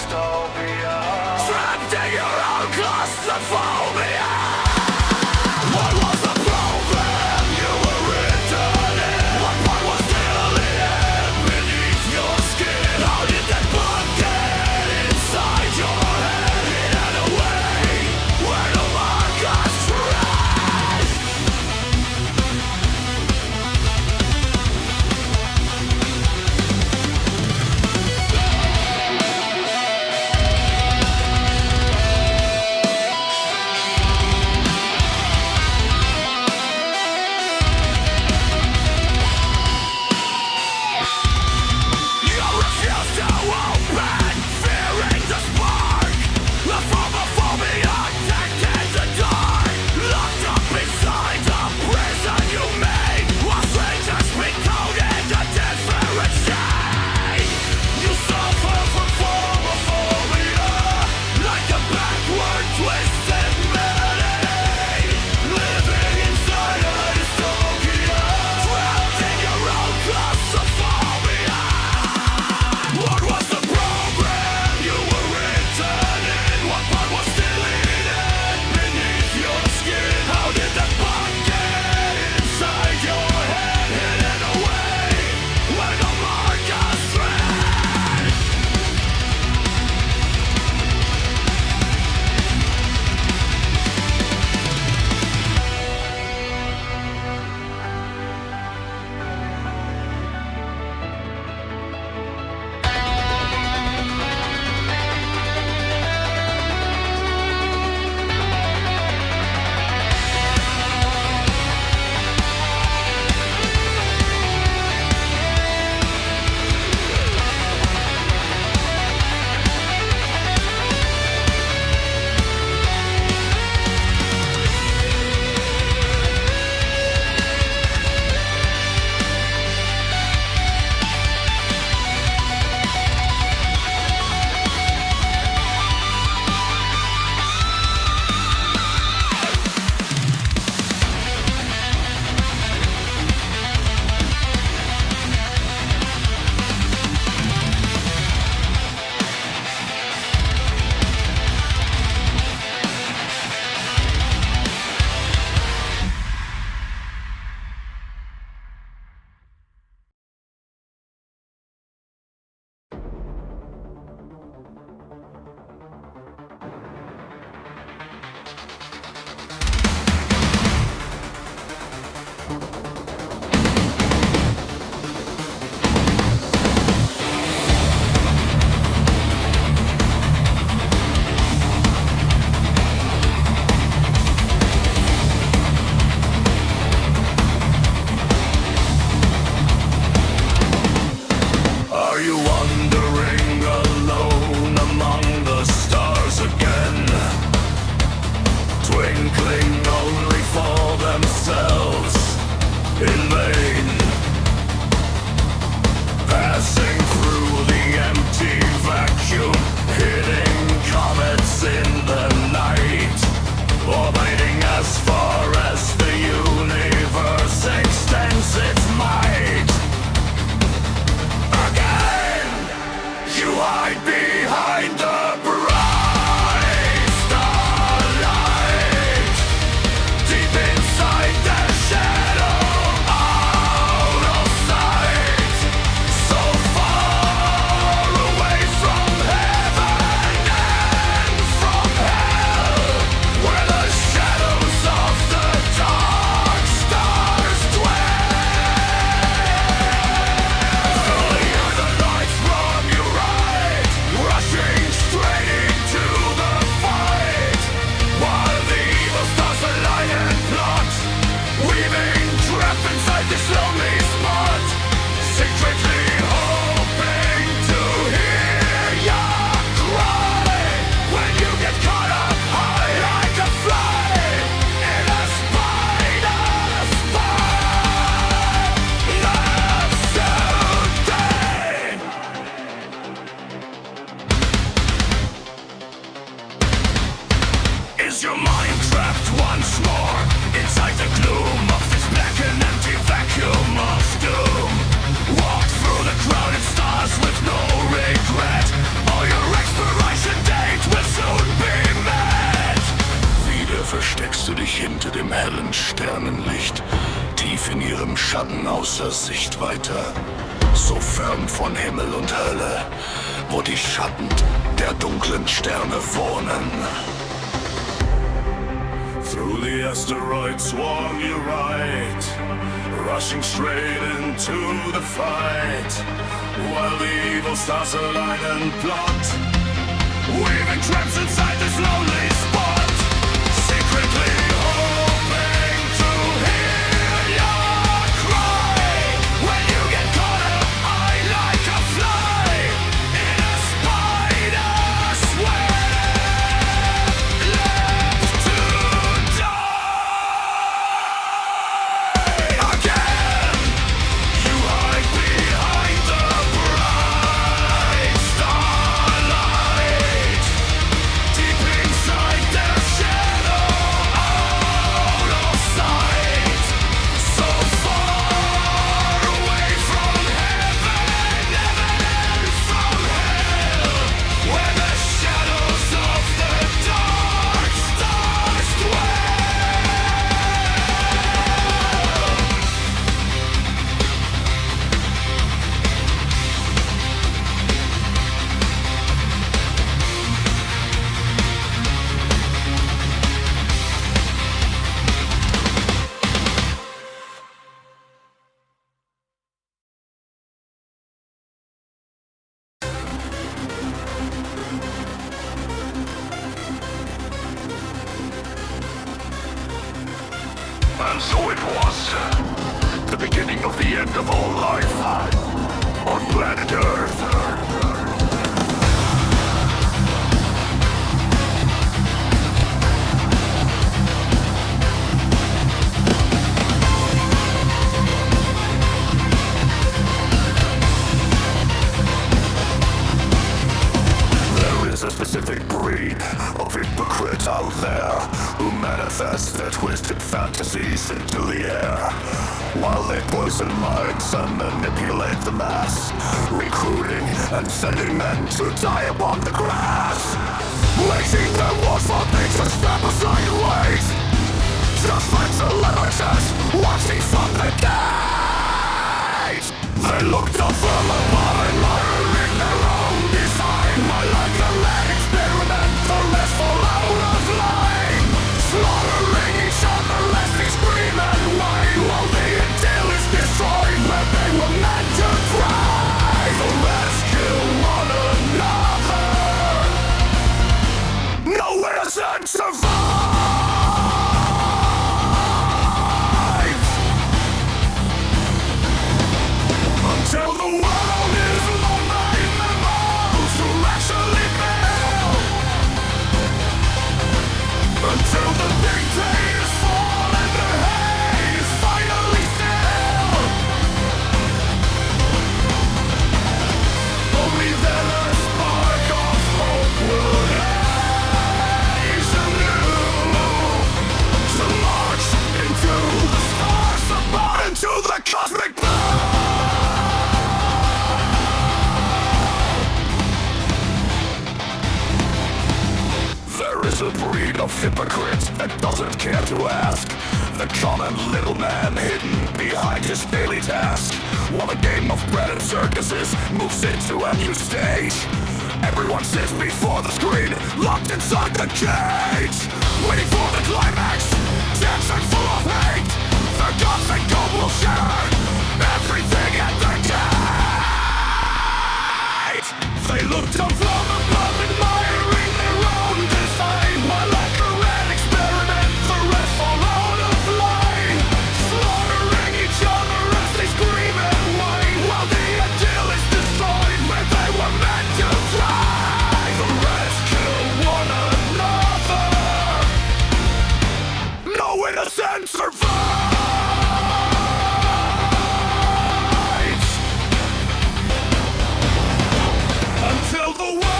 dystopia, trapped in your own claustrophobia. What was the program you were written in? What part was still in beneath your skin? How did that bug get inside your head? Hidden away where the markers tread. Schatten außer Sichtweite, so fern von Himmel und Hölle, wo die Schatten der dunklen Sterne wohnen. Through the asteroids swung you right, rushing straight into the fight, while the evil stars align and plot, weaving traps inside this lonely spot, secretly hoping to hear your cry. When you get caught up, I like a fly in a spider's web, left to die again. You hide behind the bright starlight, deep inside their shadow, out of sight, so far away from heaven, heaven from hell, where the shadows of the dark stars dwell. And so it was, the beginning of the end of all life on planet Earth. There is a specific breed of hypocrite out there who manifest their twisted fantasies into the air, while they poison minds and manipulate the mass, recruiting and sending men to die upon the grass, waging their wars for things that step aside ways, just like celebrities watching from the gate. They looked up from above and murdering their own design, while like a lab experiment, the rest fall out of line, slaughtering each other as they scream and whine, while the intel is destroyed where they were meant to thrive. The rest kill one another, no innocent survives. Until the world is lonely in the most to actually build. Until the big day is fall and the hay is finally still. Only then a spark of hope will rise anew, to march into the stars above, into the cosmic blue. There is a breed of hypocrites that doesn't care to ask, the common little man hidden behind his daily task, while the game of bread and circuses moves into a new stage. Everyone sits before the screen, locked inside the cage, waiting for the climax, dancing full of hate. The gods and gold will shatter everything at their gate. They looked up from above, admiring their own design, while like a rat experiment, the rest fall out of line, slaughtering each other as they scream and whine, while the ideal is destroyed where they were meant to thrive. The rest kill one another, no innocent survives. Until the world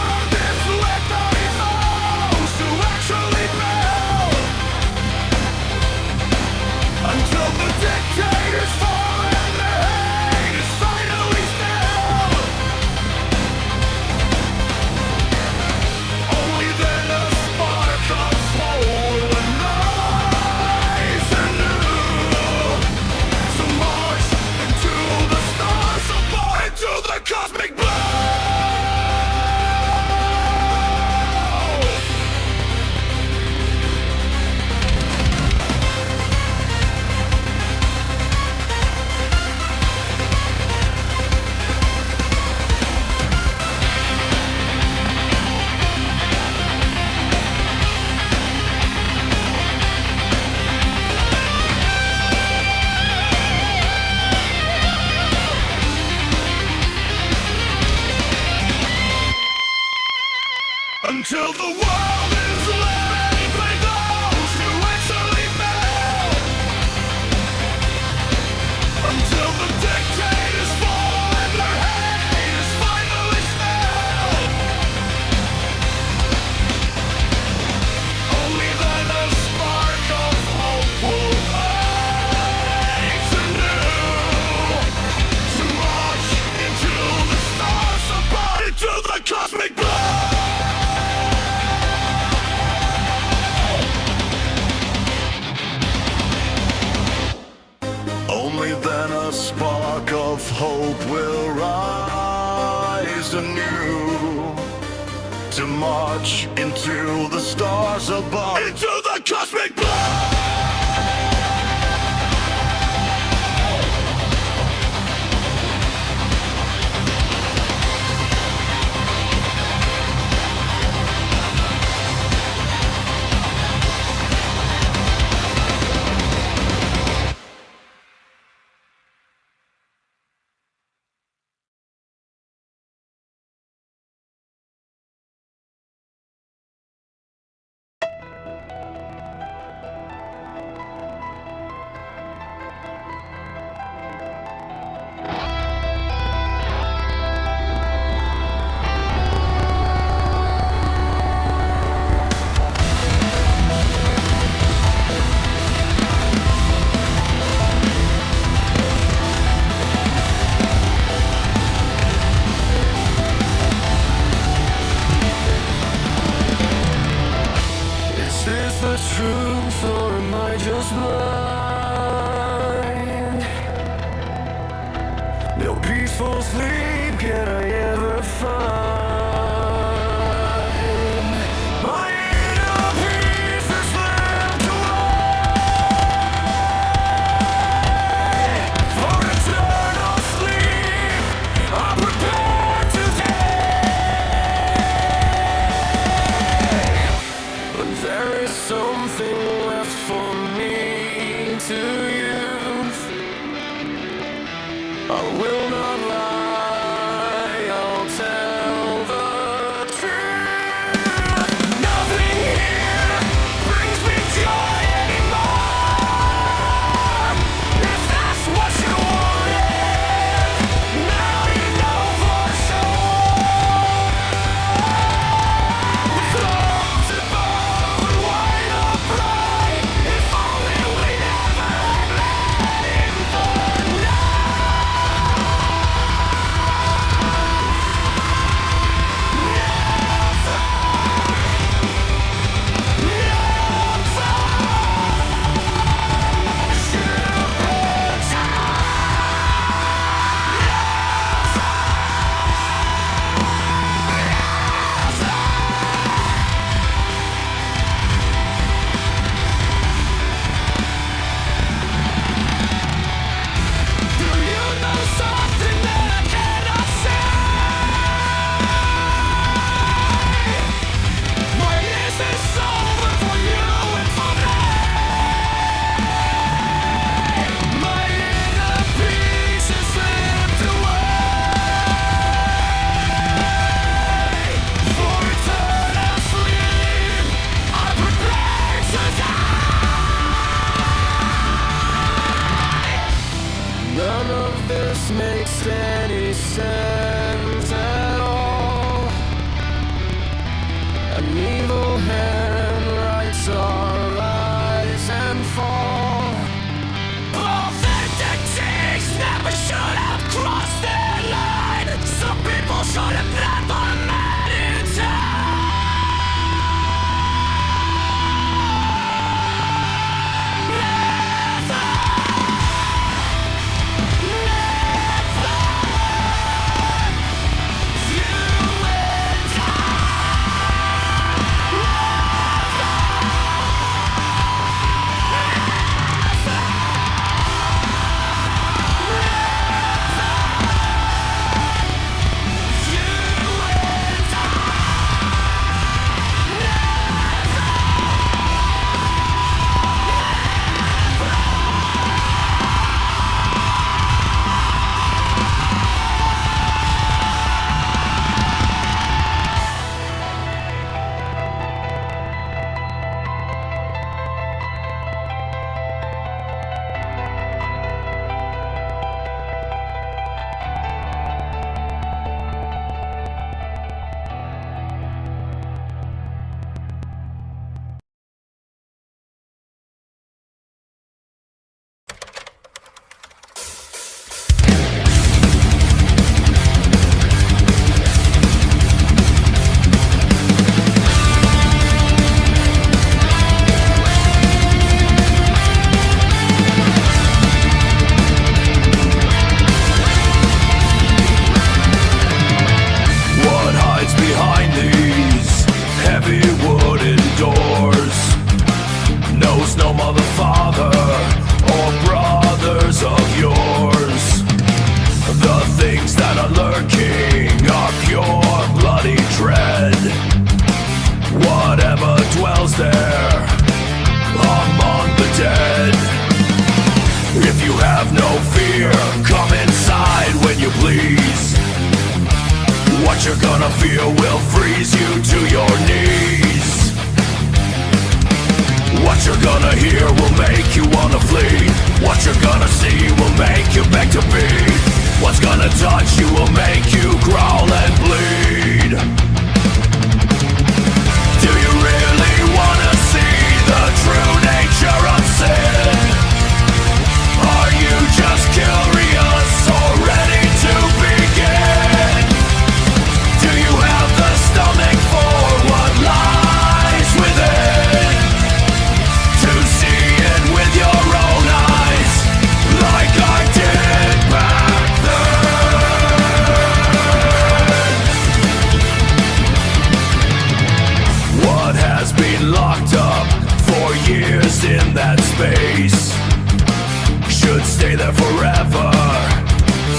Until the world is left by those who actually melt. Until the dictators fall and their hate is finally smelled. Only then a spark of hope will rise anew to march into the stars above, into the cosmic blood. Only then a spark of hope will rise anew to march into the stars above, into the cosmic blood. Is this the truth or am I just blind? No peaceful sleep can I ever find. My inner peace is slipped away. For eternal sleep, I'm prepared to take. But there is something left for me. What you're gonna feel will freeze you to your knees. What you're gonna hear will make you wanna flee. What you're gonna see will make you beg to be. What's gonna touch you will make you crawl and bleed. Do you really wanna see the true nature of sin? Are you just curious or ready to begin? Do you have the stomach for what lies within? To see it with your own eyes, like I did back then. What has been locked up for years in that space should stay there forever,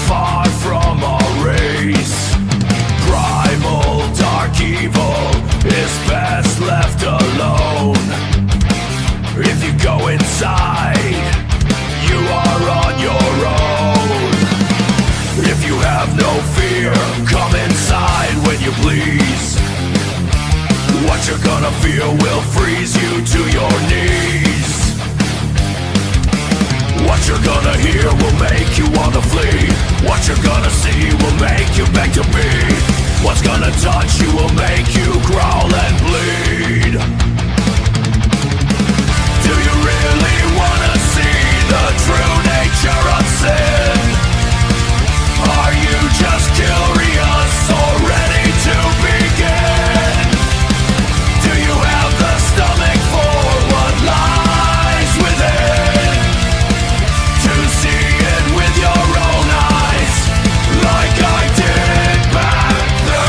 far from our race. Primal dark evil is best left alone. If you go inside, you are on your own. If you have no fear, come inside when you please. What you're gonna feel will freeze you to your knees. What you're gonna hear will make you wanna flee. What you're gonna see will make you beg to be. What's gonna touch you will make you crawl and bleed. Do you really wanna see the true nature of sin? Are you just curious or ready to begin? Do you have the stomach for what lies within? To see it with your own eyes, like I did back then.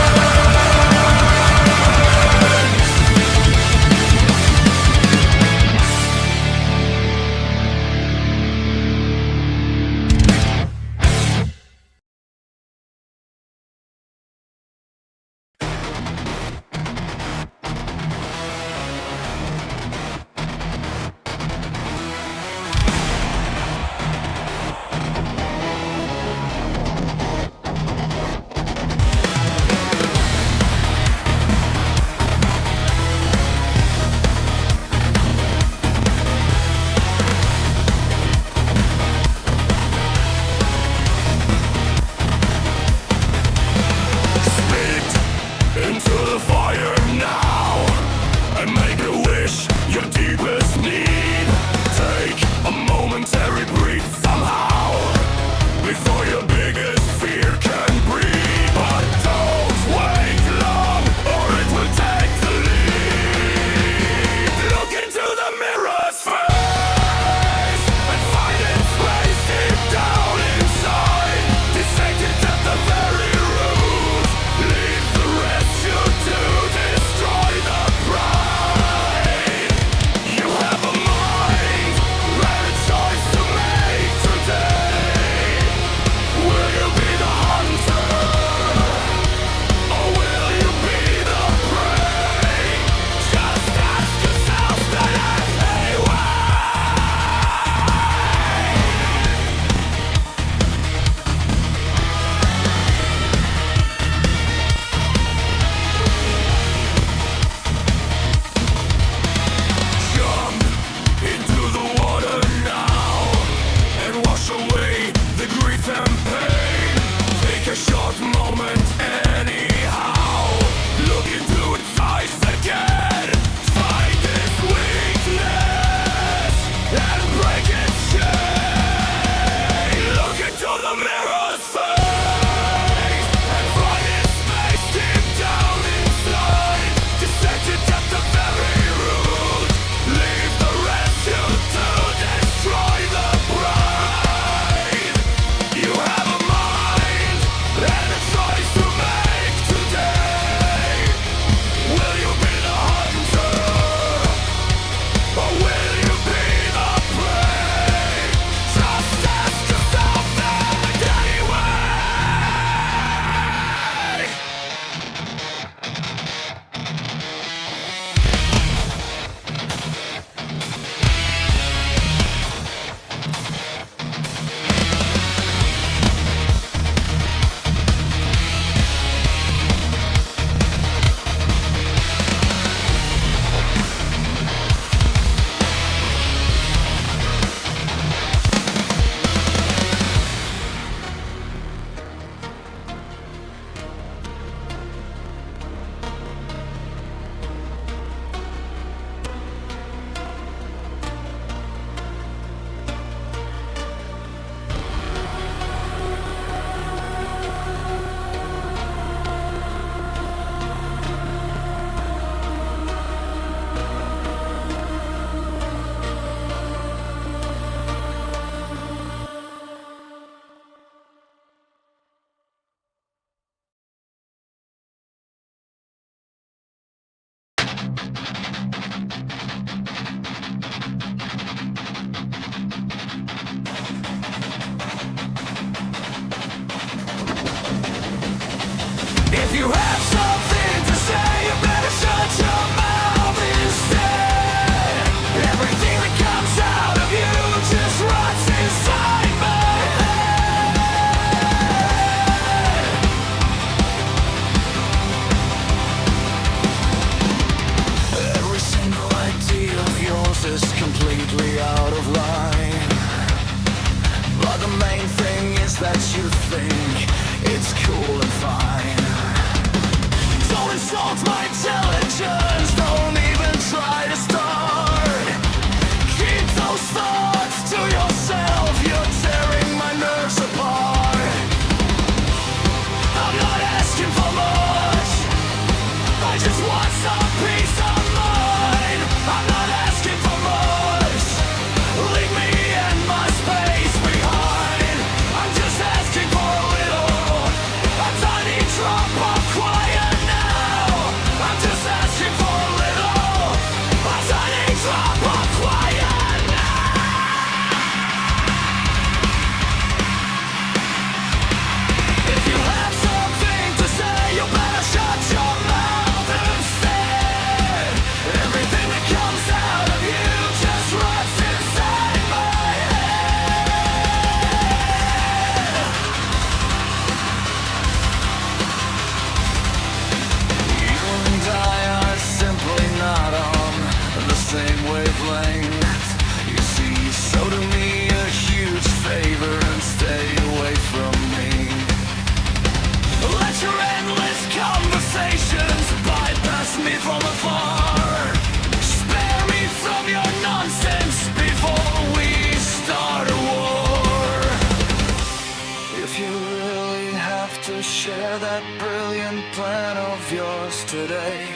some peace of mind. I'm not asking for much. Leave me and my space behind. I'm just asking for a little, a tiny drop of quiet now. I'm just asking for a little, a tiny drop of quiet now. If you have something to say, you better shut your mouth instead. Everything that comes out of you just rots inside my head. You and I are simply not on the same wavelength. You see, so do me a huge favor and stay away from me. Let your endless conversations bypass me from afar. Spare me from your nonsense before we start a war. If you really have to share that brilliant plan of yours today,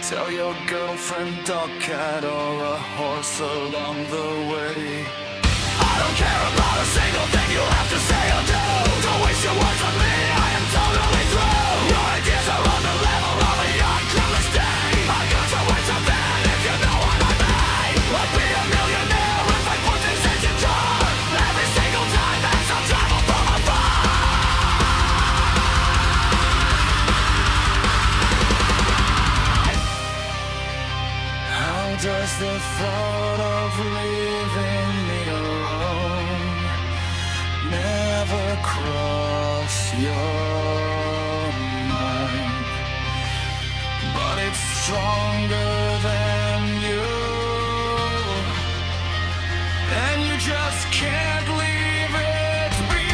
tell your girlfriend, dog, cat, or a horse along the way. I don't care about a single thing you have to say or do. Don't waste your words on me, I am totally through. Your ideas are on the level of a young clueless day. I got your words of that if you know what I mean. I'd be a millionaire if I put this engine car. Every single time as I travel from afar. How does the thought of leaving me alone never cross your mind? But it's stronger than you, and you just can't leave it behind.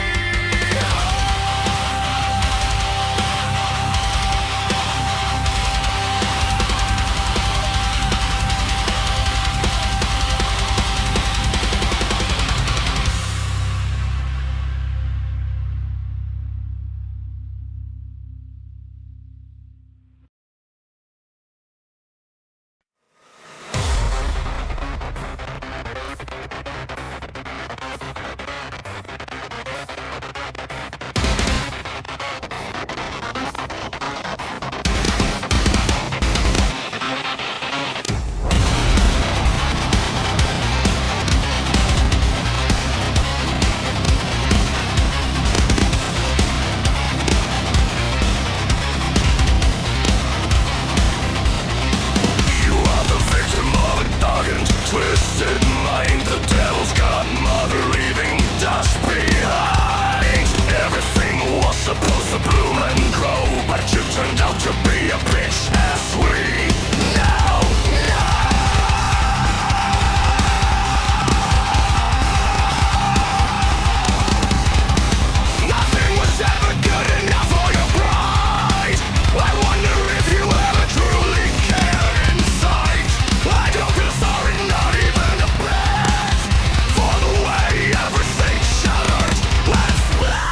You are the victim of a darkened, twisted mind. The devil's godmother leaving dust behind. Everything was supposed to bloom and grow, but you turned out to be a bitch, as we now know. Nothing was ever good enough for your pride. I wonder if you ever truly cared inside. I don't feel sorry, not even a bit, for the way everything shattered and split.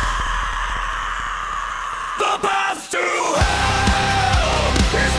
The path to hell is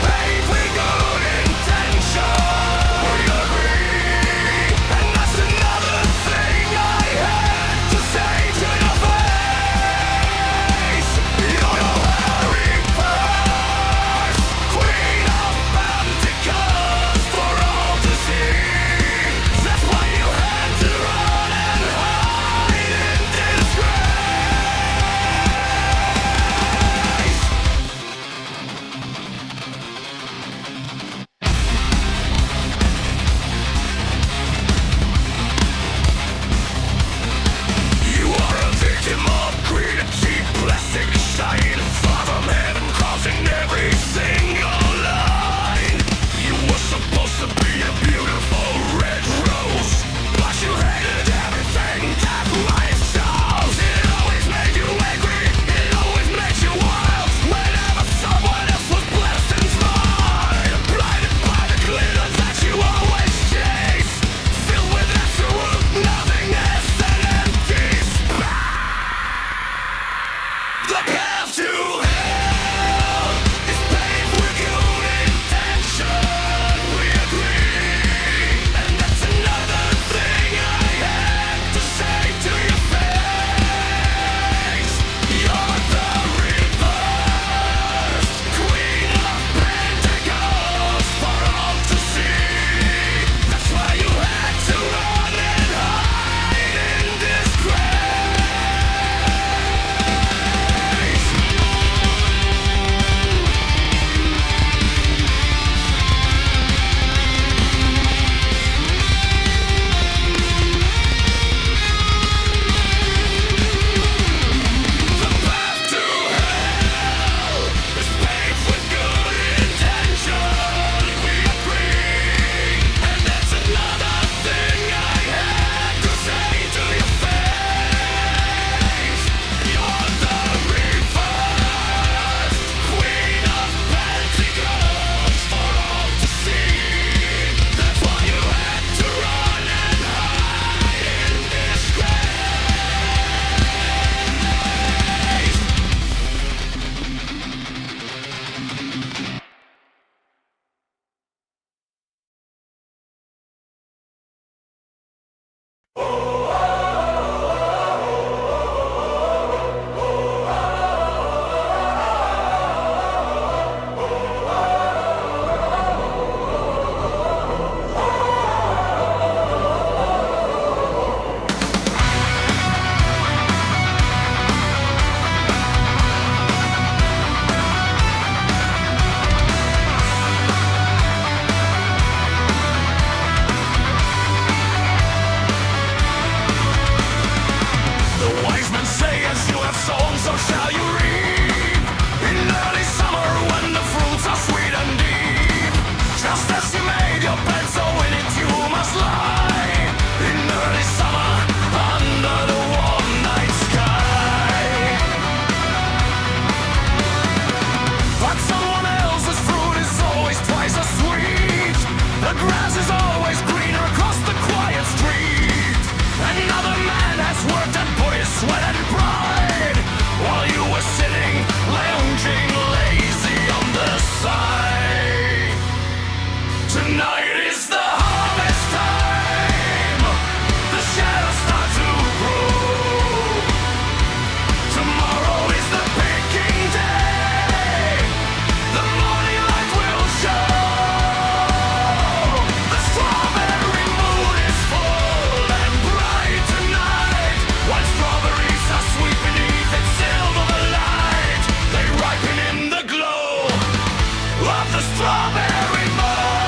of the strawberry moon.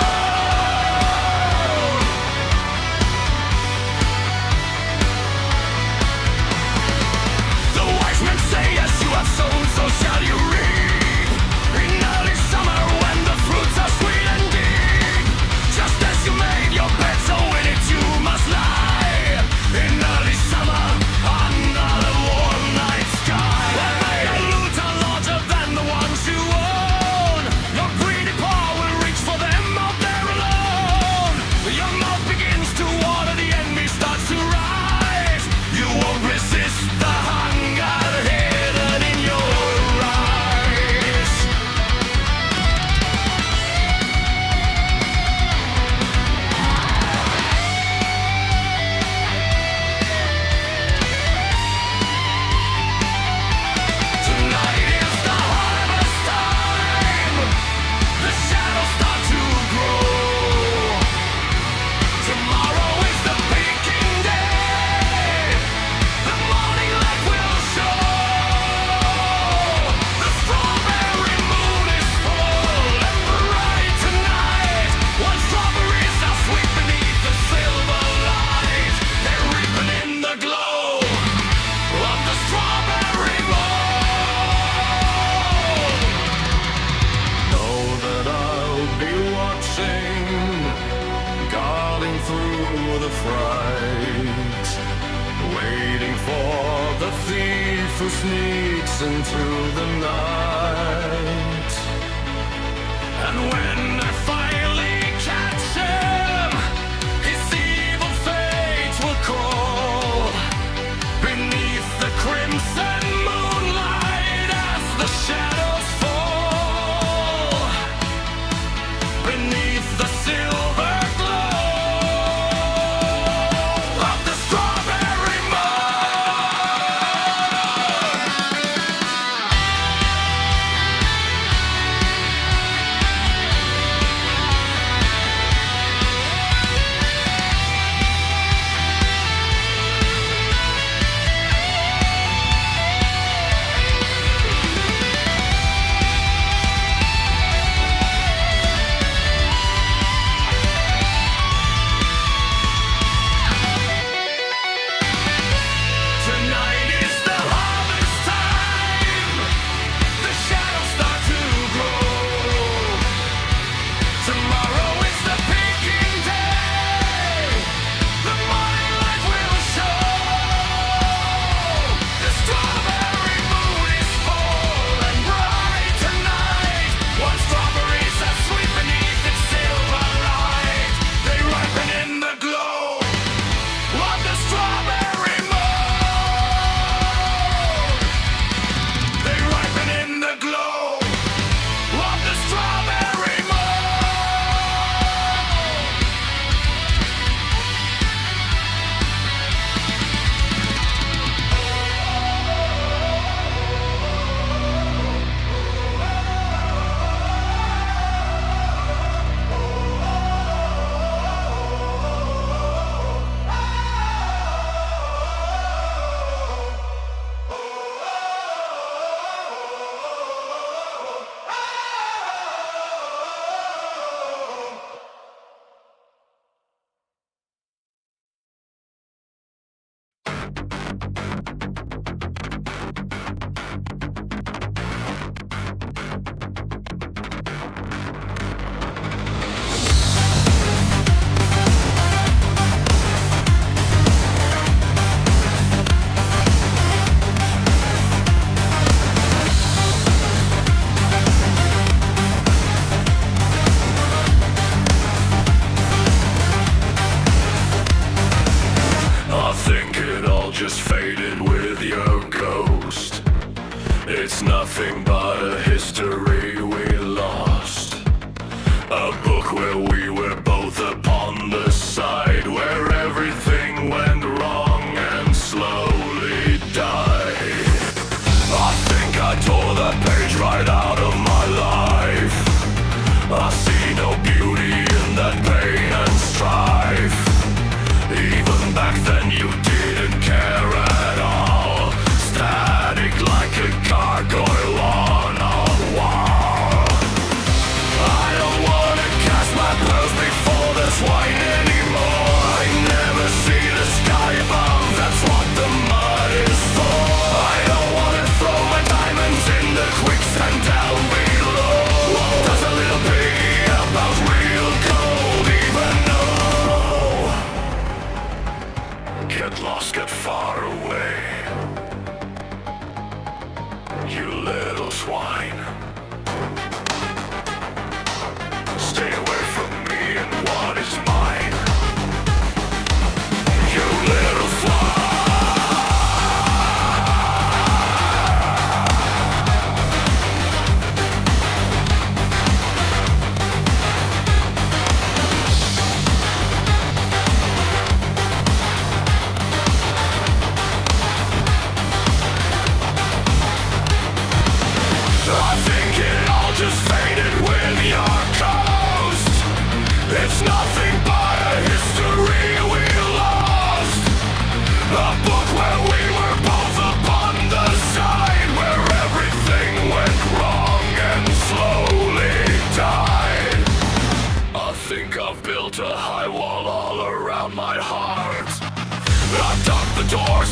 The wise men say, as you have sown, so shall you reap. In early summer, when the fruits are sweet and deep, just as you made your bed, so in it you must lie. In early summer, under the warm night sky, what made a loot are larger than the ones you own. Your greedy paw will reach for them out there alone. Your mouth begins to water, the envy starts to rise. You won't resist the hunger hidden in your eyes. Tonight is the harvest time. The shadows start to grow. Tomorrow is the baking day. The morning light will show. The strawberry moon is full and bright tonight. While strawberries are sweet beneath the silver light, they're reaping in the glow of the strawberry moon. Know that I'll be watching, guarding through the fright, waiting for the thief who sneaks into the night. And when I finally catch him, his evil fate will call beneath the crimson moonlight as the shadows fall. Beneath the silver glow of the strawberry moon.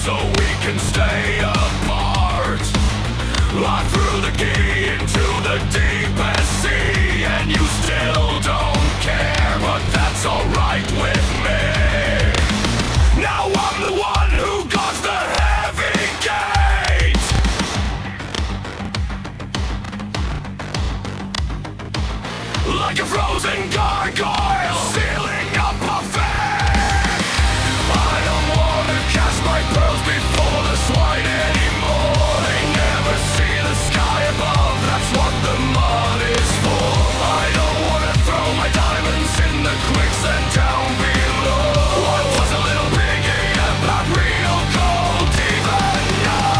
so we can stay apart. I threw the key into the deepest sea, and you still don't care, but that's alright with me. Now I'm the one who got the heavy gate. Like a frozen gargoyle, sealing up a fate. I don't wanna cast my pearls before the swine anymore. They never see the sky above, that's what the mud is for. I don't wanna throw my diamonds in the quicksand down below. What was a little piggy about real gold even know?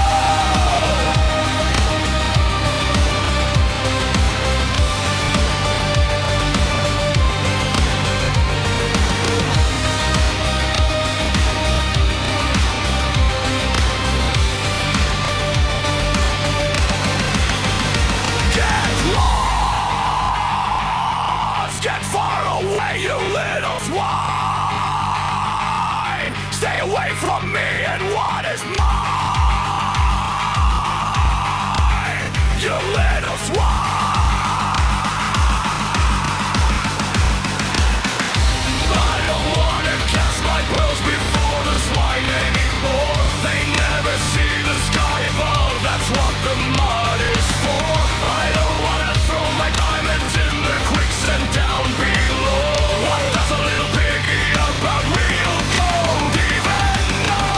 Get lost! Get far away, you little swine! Stay away from me and what is mine! You little swine! I don't wanna cast my pearls before the swine anymore. They never see the sky above, that's what the mud is for. I don't wanna throw my diamonds in the quicksand down below. What does a little piggy about real gold even know?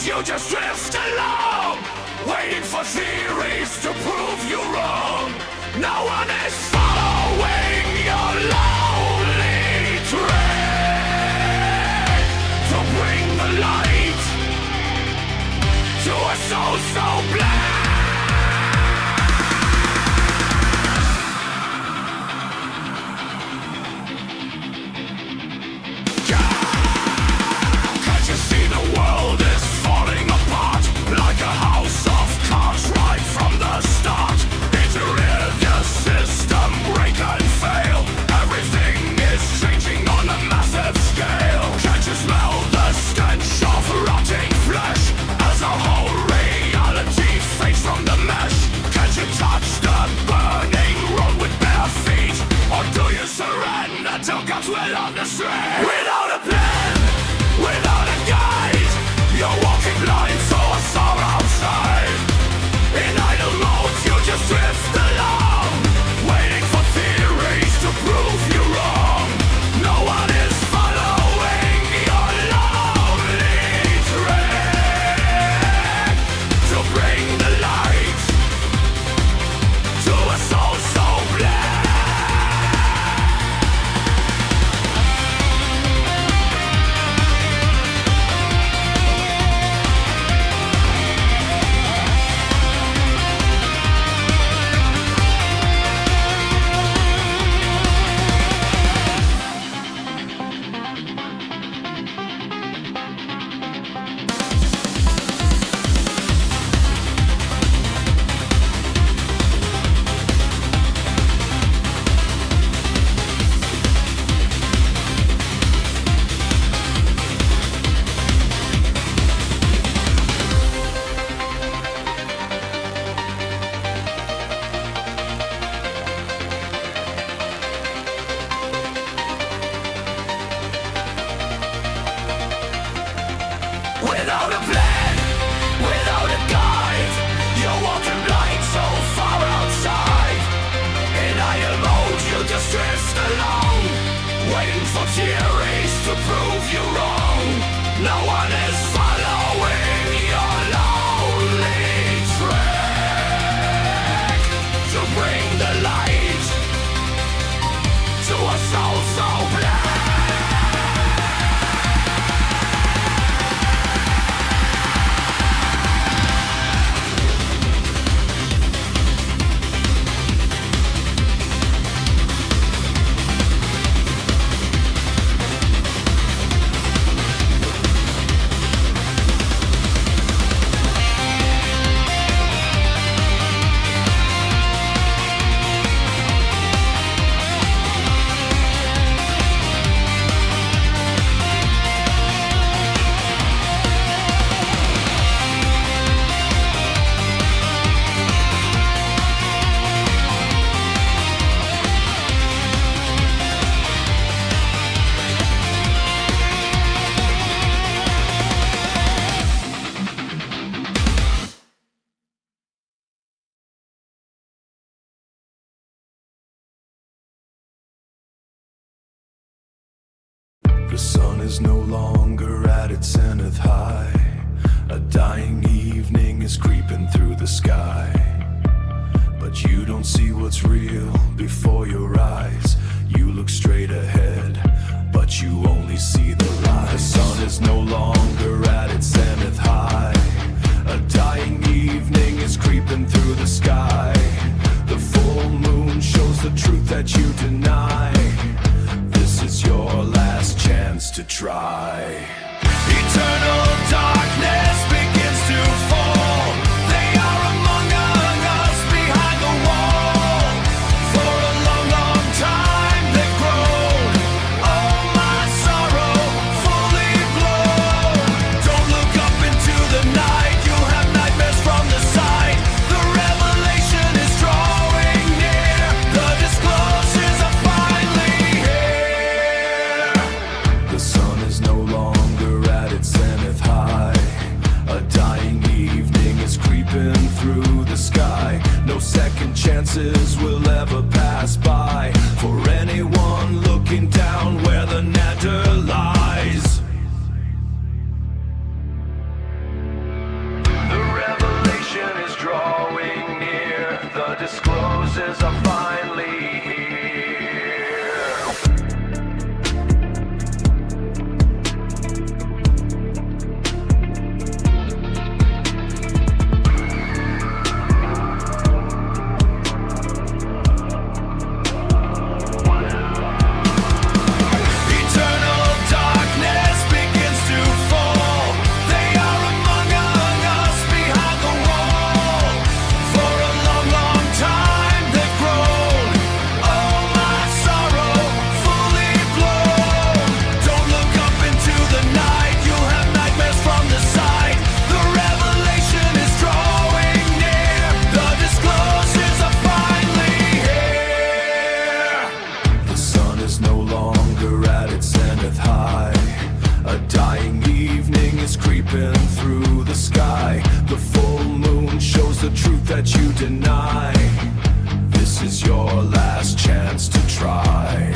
You just drift along, waiting for theories to prove you wrong. No one is following your lonely train to bring the light to a soul so black. Can't you see the world is falling apart like a house of cards right from the start? It's a real theories to prove you wrong. No one is following your lonely track to bring the light to a soul so black. The sun is no longer at its zenith high. A dying evening is creeping through the sky. But you don't see what's real before your eyes. You look straight ahead, but you only see the light. The sun is no longer at its zenith high. A dying evening is creeping through the sky. The full moon shows the truth that you deny. This is your last chance to try. Eternal darkness begins to fall. They are among us behind the wall. For a long, long time they've grown. Oh, my sorrow fully blown. Don't look up into the night. You'll have nightmares from the sight. The revelation is drawing near. The disclosures are finally here. The sun is no longer at its zenith high. A dying evening is creeping through the sky. No second chances will ever pass by for anyone looking down where the nether lies. The revelation is drawing near. The disclosures are finally here. Eternal darkness begins to fall. They are among us behind the wall. For a long, long time they've grown. Oh, my sorrow fully blown. Don't look up into the night. You'll have nightmares from the sight. The revelation is drawing near. The disclosures are finally here. The sun is no longer at its zenith high. A dying evening is creeping through the sky. The full moon shows the truth that you deny. This is your last chance to try.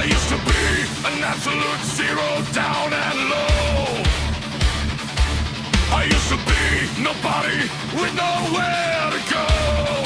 I used to be an absolute zero, down and low. I used to be nobody with nowhere to go.